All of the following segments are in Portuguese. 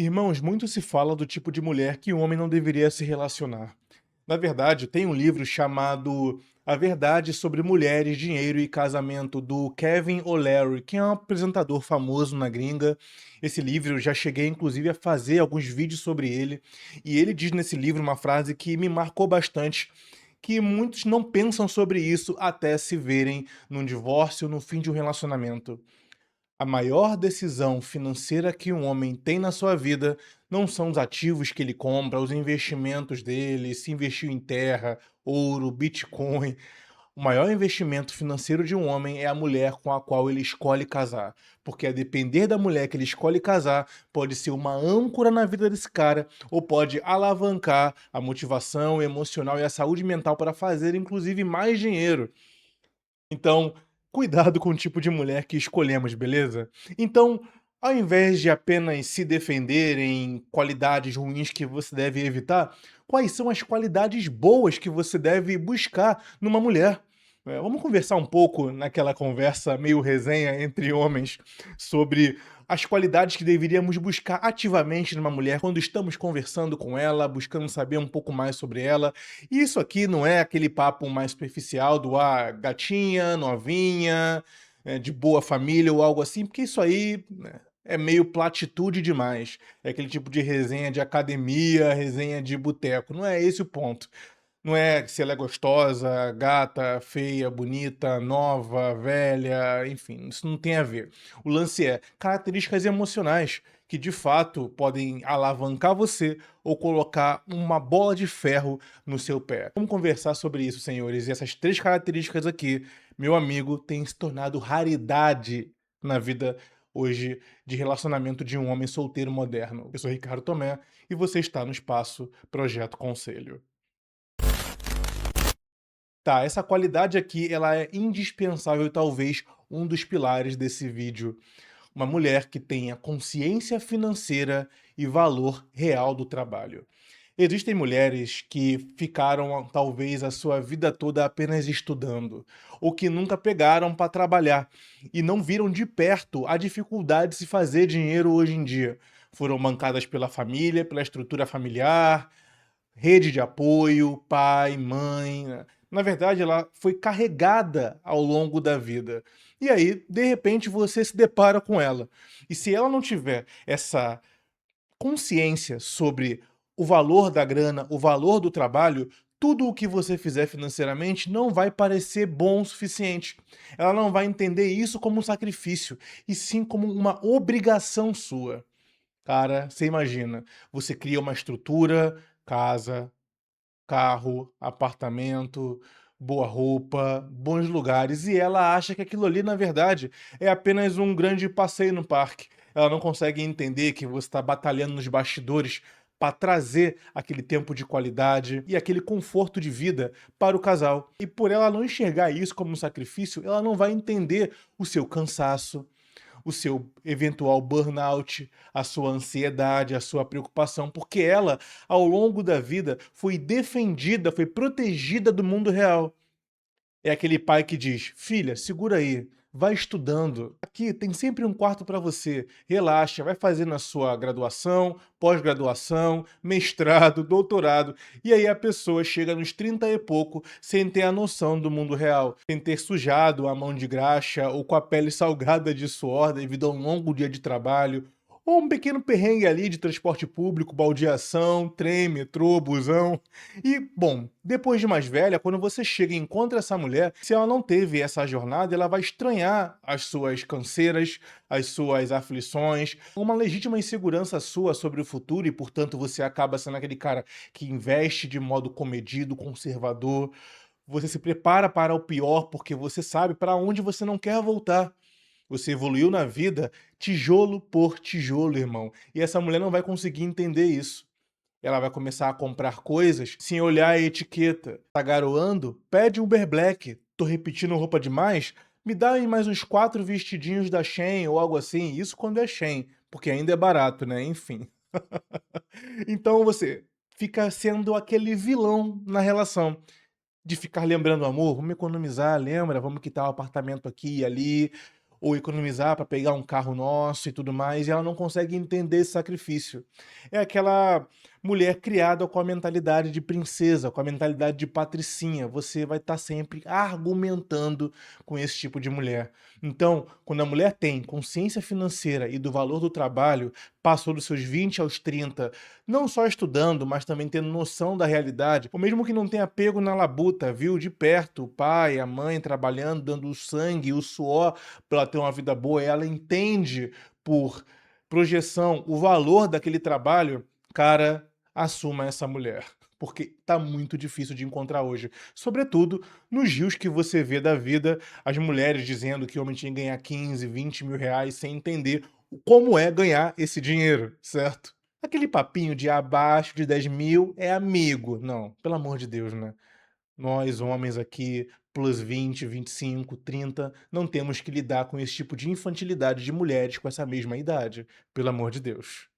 Irmãos, muito se fala do tipo de mulher que o homem não deveria se relacionar. Na verdade, tem um livro chamado A Verdade sobre Mulheres, Dinheiro e Casamento, do Kevin O'Leary, que é um apresentador famoso na gringa. Esse livro eu já cheguei, inclusive, a fazer alguns vídeos sobre ele. E ele diz nesse livro uma frase que me marcou bastante, que muitos não pensam sobre isso até se verem num divórcio, no fim de um relacionamento. A maior decisão financeira que um homem tem na sua vida não são os ativos que ele compra, os investimentos dele, se investiu em terra, ouro, Bitcoin. O maior investimento financeiro de um homem é a mulher com a qual ele escolhe casar. Porque a depender da mulher que ele escolhe casar, pode ser uma âncora na vida desse cara, ou pode alavancar a motivação emocional e a saúde mental para fazer, inclusive, mais dinheiro. Então, cuidado com o tipo de mulher que escolhemos, beleza? Então, ao invés de apenas se defender em qualidades ruins que você deve evitar, quais são as qualidades boas que você deve buscar numa mulher? Vamos conversar um pouco naquela conversa meio resenha entre homens sobre as qualidades que deveríamos buscar ativamente numa mulher quando estamos conversando com ela, buscando saber um pouco mais sobre ela. E isso aqui não é aquele papo mais superficial do gatinha, novinha, de boa família ou algo assim, porque isso aí, né, é meio platitude demais. É aquele tipo de resenha de academia, resenha de boteco. Não é esse o ponto. Não é se ela é gostosa, gata, feia, bonita, nova, velha, enfim, isso não tem a ver. O lance é características emocionais que de fato podem alavancar você ou colocar uma bola de ferro no seu pé. Vamos conversar sobre isso, senhores. E essas três características aqui, meu amigo, têm se tornado raridade na vida hoje de relacionamento de um homem solteiro moderno. Eu sou Ricardo Tomé e você está no espaço Projeto Conselho. Tá, essa qualidade aqui, ela é indispensável e talvez um dos pilares desse vídeo. Uma mulher que tenha consciência financeira e valor real do trabalho. Existem mulheres que ficaram, talvez, a sua vida toda apenas estudando, ou que nunca pegaram para trabalhar e não viram de perto a dificuldade de se fazer dinheiro hoje em dia. Foram mancadas pela família, pela estrutura familiar, rede de apoio, pai, mãe, né. Na verdade, ela foi carregada ao longo da vida. E aí, de repente, você se depara com ela. E se ela não tiver essa consciência sobre o valor da grana, o valor do trabalho, tudo o que você fizer financeiramente não vai parecer bom o suficiente. Ela não vai entender isso como um sacrifício, e sim como uma obrigação sua. Cara, você imagina, você cria uma estrutura, casa, carro, apartamento, boa roupa, bons lugares, e ela acha que aquilo ali, na verdade, é apenas um grande passeio no parque. Ela não consegue entender que você está batalhando nos bastidores para trazer aquele tempo de qualidade e aquele conforto de vida para o casal. E por ela não enxergar isso como um sacrifício, ela não vai entender o seu cansaço, o seu eventual burnout, a sua ansiedade, a sua preocupação, porque ela, ao longo da vida, foi defendida, foi protegida do mundo real. É aquele pai que diz: "Filha, segura aí, vai estudando. Aqui tem sempre um quarto para você. Relaxa, vai fazendo a sua graduação, pós-graduação, mestrado, doutorado". E aí a pessoa chega nos 30 e pouco sem ter a noção do mundo real, sem ter sujado a mão de graxa ou com a pele salgada de suor devido a um longo dia de trabalho, ou um pequeno perrengue ali de transporte público, baldeação, trem, metrô, busão. E, bom, depois de mais velha, quando você chega e encontra essa mulher, se ela não teve essa jornada, ela vai estranhar as suas canseiras, as suas aflições, uma legítima insegurança sua sobre o futuro e, portanto, você acaba sendo aquele cara que investe de modo comedido, conservador. Você se prepara para o pior porque você sabe para onde você não quer voltar. Você evoluiu na vida tijolo por tijolo, irmão. E essa mulher não vai conseguir entender isso. Ela vai começar a comprar coisas sem olhar a etiqueta. Tá garoando? Pede Uber Black. Tô repetindo roupa demais? Me dá aí mais uns 4 vestidinhos da Shein ou algo assim. Isso quando é Shein, porque ainda é barato, né? Enfim. Então você fica sendo aquele vilão na relação. De ficar lembrando o amor, vamos economizar, lembra? Vamos quitar o apartamento aqui e ali. ou economizar para pegar um carro nosso e tudo mais, e ela não consegue entender esse sacrifício. É aquela mulher criada com a mentalidade de princesa, com a mentalidade de patricinha. Você vai estar sempre argumentando com esse tipo de mulher. Então, quando a mulher tem consciência financeira e do valor do trabalho, passou dos seus 20 aos 30, não só estudando, mas também tendo noção da realidade, ou mesmo que não tenha pego na labuta, viu de perto o pai, a mãe trabalhando, dando o sangue, o suor para ela ter uma vida boa, e ela entende por projeção o valor daquele trabalho, cara, assuma essa mulher. Porque tá muito difícil de encontrar hoje. Sobretudo nos rios que você vê da vida, as mulheres dizendo que o homem tinha que ganhar 15, 20 mil reais sem entender como é ganhar esse dinheiro, certo? Aquele papinho de abaixo de 10 mil é amigo. Não, pelo amor de Deus, né? Nós, homens aqui, plus 20, 25, 30, não temos que lidar com esse tipo de infantilidade de mulheres com essa mesma idade. Pelo amor de Deus.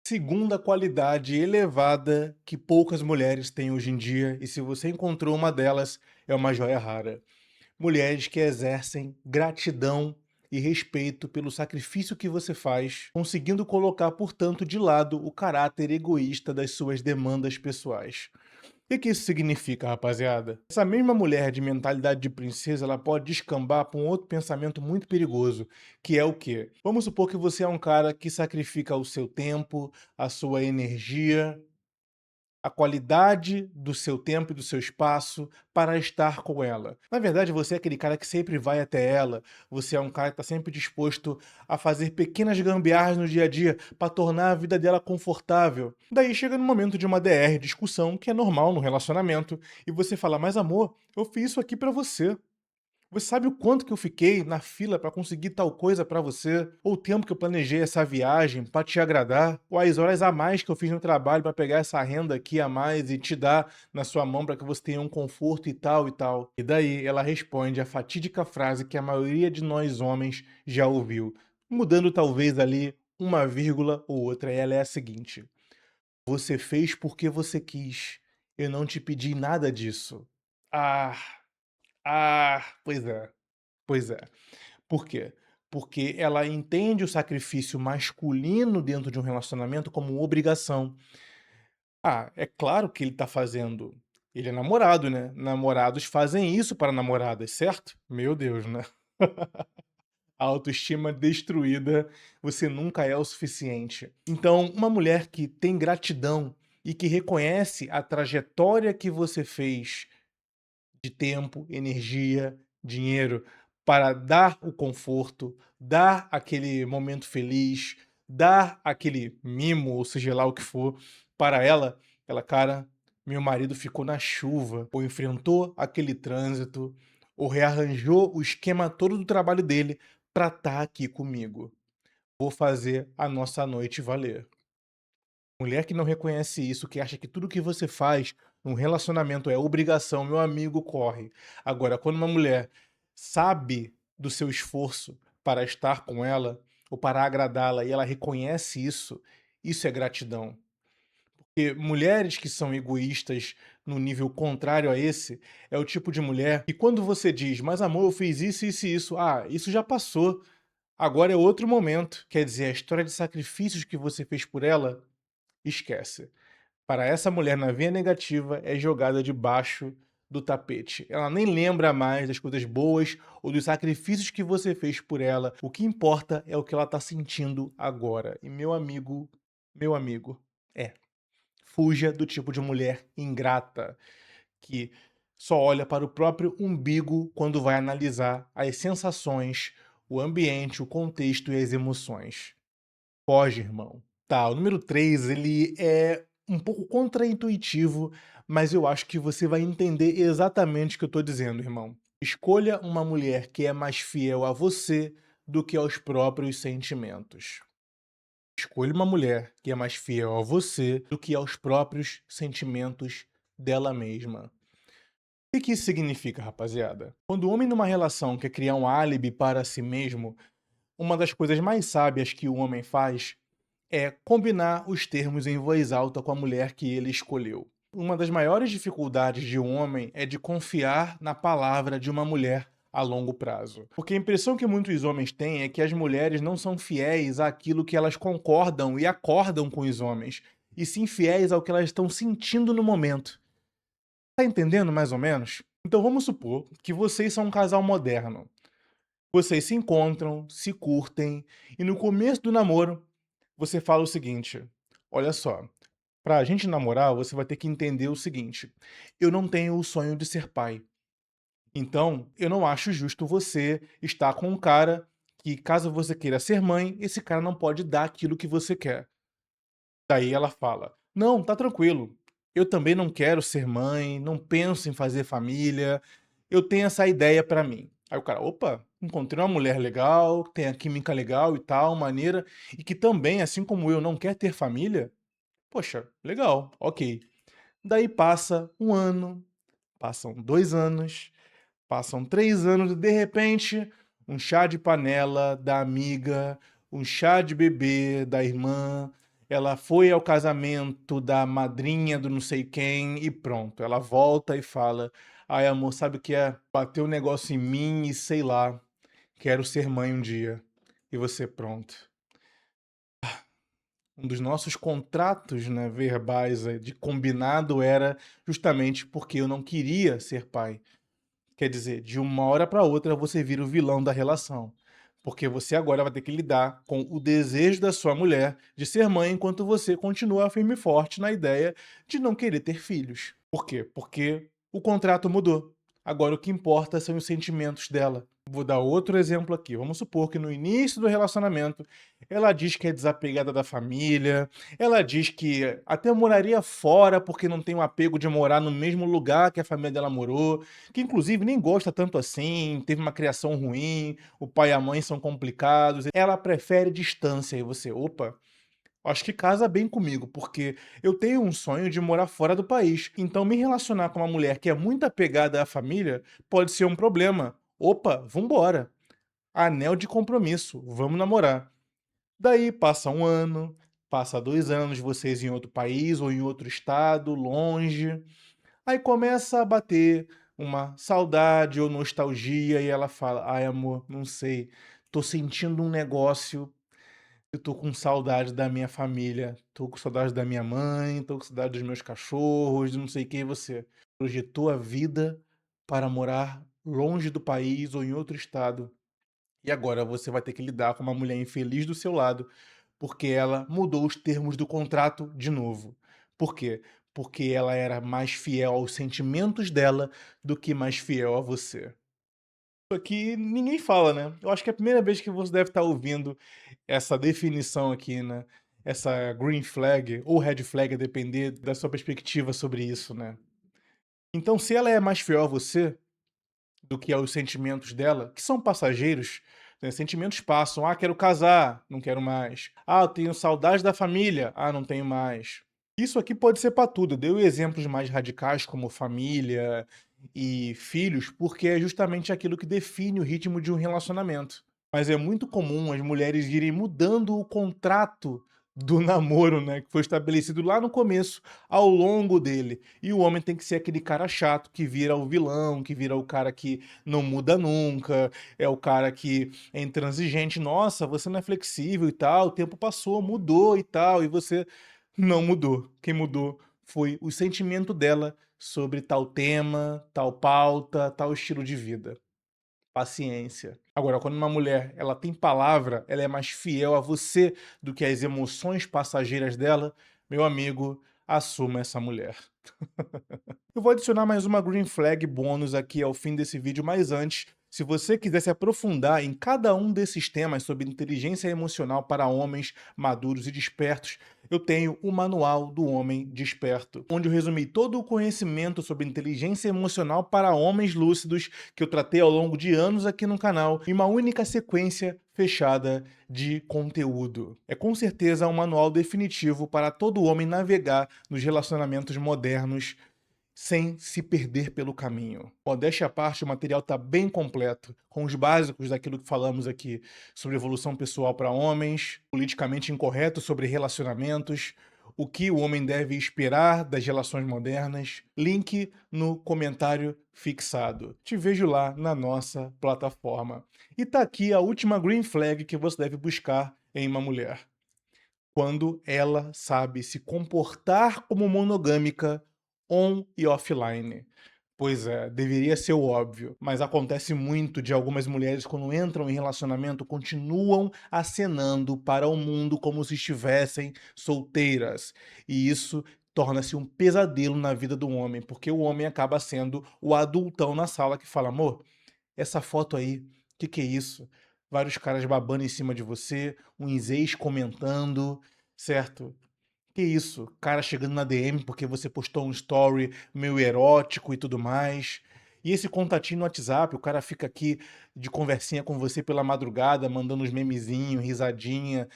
Segunda qualidade elevada que poucas mulheres têm hoje em dia, e se você encontrou uma delas, é uma joia rara. Mulheres que exercem gratidão e respeito pelo sacrifício que você faz, conseguindo colocar, portanto, de lado o caráter egoísta das suas demandas pessoais. O que isso significa, rapaziada? Essa mesma mulher de mentalidade de princesa, ela pode descambar para um outro pensamento muito perigoso, que é o quê? Vamos supor que você é um cara que sacrifica o seu tempo, a sua energia, a qualidade do seu tempo e do seu espaço para estar com ela. Na verdade, você é aquele cara que sempre vai até ela, você é um cara que está sempre disposto a fazer pequenas gambiarras no dia a dia para tornar a vida dela confortável. Daí chega no momento de uma DR, discussão, que é normal no relacionamento, e você fala: "Mas amor, eu fiz isso aqui para você. Você sabe o quanto que eu fiquei na fila para conseguir tal coisa para você? Ou o tempo que eu planejei essa viagem para te agradar? Ou as horas a mais que eu fiz no trabalho para pegar essa renda aqui a mais e te dar na sua mão para que você tenha um conforto e tal e tal?" E daí ela responde a fatídica frase que a maioria de nós homens já ouviu, mudando talvez ali uma vírgula ou outra, e ela é a seguinte: "Você fez porque você quis. Eu não te pedi nada disso." Ah, pois é. Pois é. Por quê? Porque ela entende o sacrifício masculino dentro de um relacionamento como obrigação. Ah, é claro que ele tá fazendo. Ele é namorado, né? Namorados fazem isso para namoradas, certo? Meu Deus, né? A autoestima destruída, você nunca é o suficiente. Então, uma mulher que tem gratidão e que reconhece a trajetória que você fez de tempo, energia, dinheiro para dar o conforto, dar aquele momento feliz, dar aquele mimo, ou seja lá o que for, para ela. Ela, cara, meu marido ficou na chuva, ou enfrentou aquele trânsito, ou rearranjou o esquema todo do trabalho dele para estar aqui comigo. Vou fazer a nossa noite valer. Mulher que não reconhece isso, que acha que tudo que você faz num relacionamento é obrigação, meu amigo, corre. Agora, quando uma mulher sabe do seu esforço para estar com ela ou para agradá-la e ela reconhece isso, isso é gratidão. Porque mulheres que são egoístas no nível contrário a esse, é o tipo de mulher que quando você diz, mas amor, eu fiz isso, isso e isso, isso já passou, agora é outro momento. Quer dizer, a história de sacrifícios que você fez por ela, esquece. Para essa mulher, na via negativa é jogada debaixo do tapete. Ela nem lembra mais das coisas boas ou dos sacrifícios que você fez por ela. O que importa é o que ela está sentindo agora. E meu amigo, fuja do tipo de mulher ingrata que só olha para o próprio umbigo quando vai analisar as sensações, o ambiente, o contexto e as emoções. Foge, irmão. Tá, o número 3 ele é um pouco contraintuitivo, mas eu acho que você vai entender exatamente o que eu tô dizendo, irmão. Escolha uma mulher que é mais fiel a você do que aos próprios sentimentos. Escolha uma mulher que é mais fiel a você do que aos próprios sentimentos dela mesma. O que isso significa, rapaziada? Quando o homem numa relação quer criar um álibi para si mesmo, uma das coisas mais sábias que o homem faz é combinar os termos em voz alta com a mulher que ele escolheu. Uma das maiores dificuldades de um homem é de confiar na palavra de uma mulher a longo prazo. Porque a impressão que muitos homens têm é que as mulheres não são fiéis àquilo que elas concordam e acordam com os homens, e sim fiéis ao que elas estão sentindo no momento. Tá entendendo mais ou menos? Então vamos supor que vocês são um casal moderno. Vocês se encontram, se curtem, e no começo do namoro, você fala o seguinte: olha só, pra gente namorar, você vai ter que entender o seguinte: eu não tenho o sonho de ser pai. Então, eu não acho justo você estar com um cara que, caso você queira ser mãe, esse cara não pode dar aquilo que você quer. Daí ela fala: não, tá tranquilo. Eu também não quero ser mãe, não penso em fazer família, eu tenho essa ideia pra mim. Aí o cara: opa, encontrei uma mulher legal, que tem a química legal e tal, maneira, e que também, assim como eu, não quer ter família. Poxa, legal, ok. Daí passa um ano, passam 2 anos, passam 3 anos e, de repente, um chá de panela da amiga, um chá de bebê da irmã, ela foi ao casamento da madrinha do não sei quem e pronto. Ela volta e fala: ai, amor, sabe o que é? Bateu um negócio em mim e sei lá, quero ser mãe um dia. E você, pronto. Um dos nossos contratos, né, verbais de combinado era justamente porque eu não queria ser pai. Quer dizer, de uma hora para outra você vira o vilão da relação. Porque você agora vai ter que lidar com o desejo da sua mulher de ser mãe enquanto você continua firme e forte na ideia de não querer ter filhos. Por quê? Porque o contrato mudou. Agora o que importa são os sentimentos dela. Vou dar outro exemplo aqui. Vamos supor que no início do relacionamento ela diz que é desapegada da família, ela diz que até moraria fora porque não tem o apego de morar no mesmo lugar que a família dela morou, que inclusive nem gosta tanto assim, teve uma criação ruim, o pai e a mãe são complicados. Ela prefere distância e você, opa, acho que casa bem comigo, porque eu tenho um sonho de morar fora do país. Então me relacionar com uma mulher que é muito apegada à família pode ser um problema. Opa, vambora. Anel de compromisso, vamos namorar. Daí passa um ano, passa 2 anos, vocês em outro país ou em outro estado, longe. Aí começa a bater uma saudade ou nostalgia e ela fala: ai, amor, não sei, tô sentindo um negócio, eu tô com saudade da minha família, tô com saudade da minha mãe, tô com saudade dos meus cachorros, de não sei quem você. Projetou a vida para morar longe do país ou em outro estado. E agora você vai ter que lidar com uma mulher infeliz do seu lado, porque ela mudou os termos do contrato de novo. Por quê? Porque ela era mais fiel aos sentimentos dela do que mais fiel a você. Isso aqui ninguém fala, né? Eu acho que é a primeira vez que você deve estar ouvindo essa definição aqui, né? Essa green flag ou red flag, a depender da sua perspectiva sobre isso, né? Então, se ela é mais fiel a você, do que aos sentimentos dela, que são passageiros, né, sentimentos passam. "Ah, quero casar", não quero mais. "Ah, eu tenho saudade da família", "Ah, não tenho mais". Isso aqui pode ser para tudo, eu dei exemplos mais radicais como família e filhos, porque é justamente aquilo que define o ritmo de um relacionamento. Mas é muito comum as mulheres irem mudando o contrato do namoro, né, que foi estabelecido lá no começo, ao longo dele. E o homem tem que ser aquele cara chato que vira o vilão, que vira o cara que não muda nunca, é o cara que é intransigente. "Nossa, você não é flexível e tal, o tempo passou, mudou e tal", e você não mudou. Quem mudou foi o sentimento dela sobre tal tema, tal pauta, tal estilo de vida. Paciência. Agora, quando uma mulher, ela tem palavra, ela é mais fiel a você do que as emoções passageiras dela, meu amigo, assuma essa mulher. Eu vou adicionar mais uma green flag bônus aqui ao fim desse vídeo, mas antes, se você quiser se aprofundar em cada um desses temas sobre inteligência emocional para homens maduros e despertos, eu tenho o Manual do Homem Desperto, onde eu resumi todo o conhecimento sobre inteligência emocional para homens lúcidos que eu tratei ao longo de anos aqui no canal, em uma única sequência fechada de conteúdo. É com certeza um manual definitivo para todo homem navegar nos relacionamentos modernos sem se perder pelo caminho. Modéstia à parte, o material está bem completo, com os básicos daquilo que falamos aqui sobre evolução pessoal para homens, politicamente incorreto sobre relacionamentos, o que o homem deve esperar das relações modernas? Link no comentário fixado. Te vejo lá na nossa plataforma. E tá aqui a última green flag que você deve buscar em uma mulher. Quando ela sabe se comportar como monogâmica on e offline. Pois é, deveria ser o óbvio, mas acontece muito de algumas mulheres, quando entram em relacionamento, continuam acenando para o mundo como se estivessem solteiras. E isso torna-se um pesadelo na vida do homem, porque o homem acaba sendo o adultão na sala que fala: amor, essa foto aí, que é isso? Vários caras babando em cima de você, uns ex comentando, certo? Que isso? Cara chegando na DM porque você postou um story meio erótico e tudo mais. E esse contatinho no WhatsApp, o cara fica aqui de conversinha com você pela madrugada, mandando uns memezinhos, risadinha,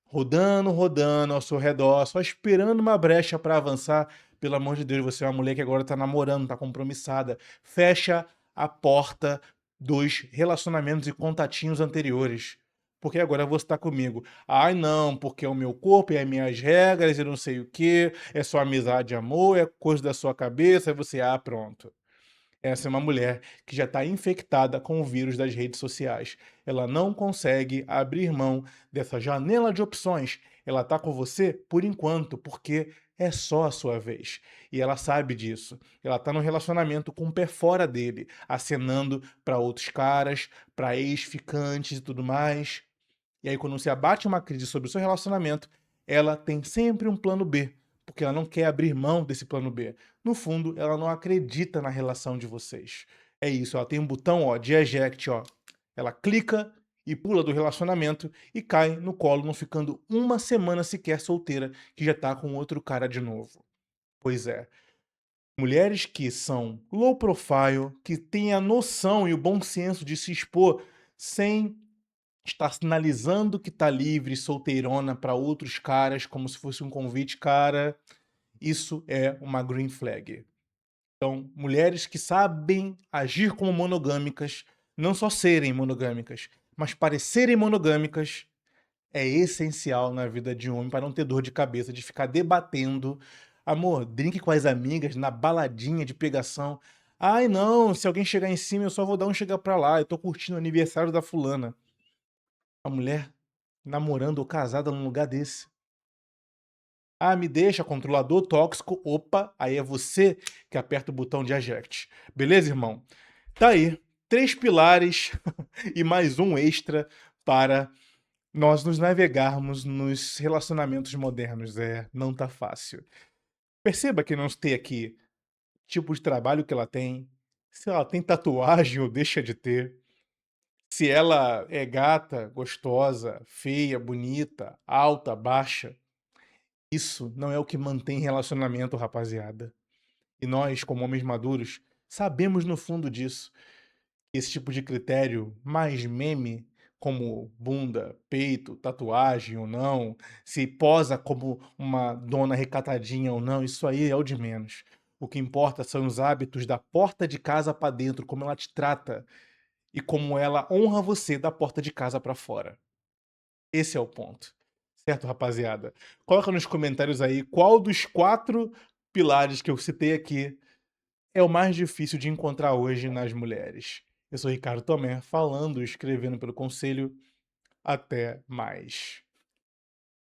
rodando, rodando ao seu redor, só esperando uma brecha para avançar. Pelo amor de Deus, você é uma mulher que agora tá namorando, tá compromissada. Fecha a porta dos relacionamentos e contatinhos anteriores. Porque agora você tá comigo. Ai, não, porque é o meu corpo, é as minhas regras, eu não sei o quê, é só amizade, amor, é coisa da sua cabeça, aí você, pronto. Essa é uma mulher que já está infectada com o vírus das redes sociais. Ela não consegue abrir mão dessa janela de opções. Ela está com você por enquanto, porque é só a sua vez. E ela sabe disso. Ela está num relacionamento com o pé fora dele, acenando para outros caras, para ex-ficantes e tudo mais. E aí, quando se abate uma crise sobre o seu relacionamento, ela tem sempre um plano B, porque ela não quer abrir mão desse plano B. No fundo, ela não acredita na relação de vocês. É isso, ela tem um botão, ó, de eject, ó. Ela clica e pula do relacionamento e cai no colo, não ficando uma semana sequer solteira, que já tá com outro cara de novo. Pois é. Mulheres que são low profile, que têm a noção e o bom senso de se expor sem está sinalizando que tá livre, solteirona para outros caras, como se fosse um convite, cara, isso é uma green flag. Então, mulheres que sabem agir como monogâmicas, não só serem monogâmicas, mas parecerem monogâmicas, é essencial na vida de um homem para não ter dor de cabeça, de ficar debatendo. Amor, drink com as amigas, na baladinha de pegação. Ai, não, se alguém chegar em cima, eu só vou dar um chegar pra lá, eu tô curtindo o aniversário da fulana. A mulher namorando ou casada num lugar desse. Me deixa, controlador tóxico. Opa, aí é você que aperta o botão de eject. Beleza, irmão? Tá aí, 3 pilares e mais um extra para nós nos navegarmos nos relacionamentos modernos. Não tá fácil. Perceba que não tem aqui tipo de trabalho que ela tem, se ela tem tatuagem ou deixa de ter, se ela é gata, gostosa, feia, bonita, alta, baixa. Isso não é o que mantém relacionamento, rapaziada. E nós, como homens maduros, sabemos no fundo disso. Esse tipo de critério mais meme, como bunda, peito, tatuagem ou não, se posa como uma dona recatadinha ou não, isso aí é o de menos. O que importa são os hábitos da porta de casa para dentro, como ela te trata e como ela honra você da porta de casa para fora. Esse é o ponto. Certo, rapaziada? Coloca nos comentários aí qual dos 4 pilares que eu citei aqui é o mais difícil de encontrar hoje nas mulheres. Eu sou Ricardo Tomé, falando e escrevendo pelo Conselho. Até mais.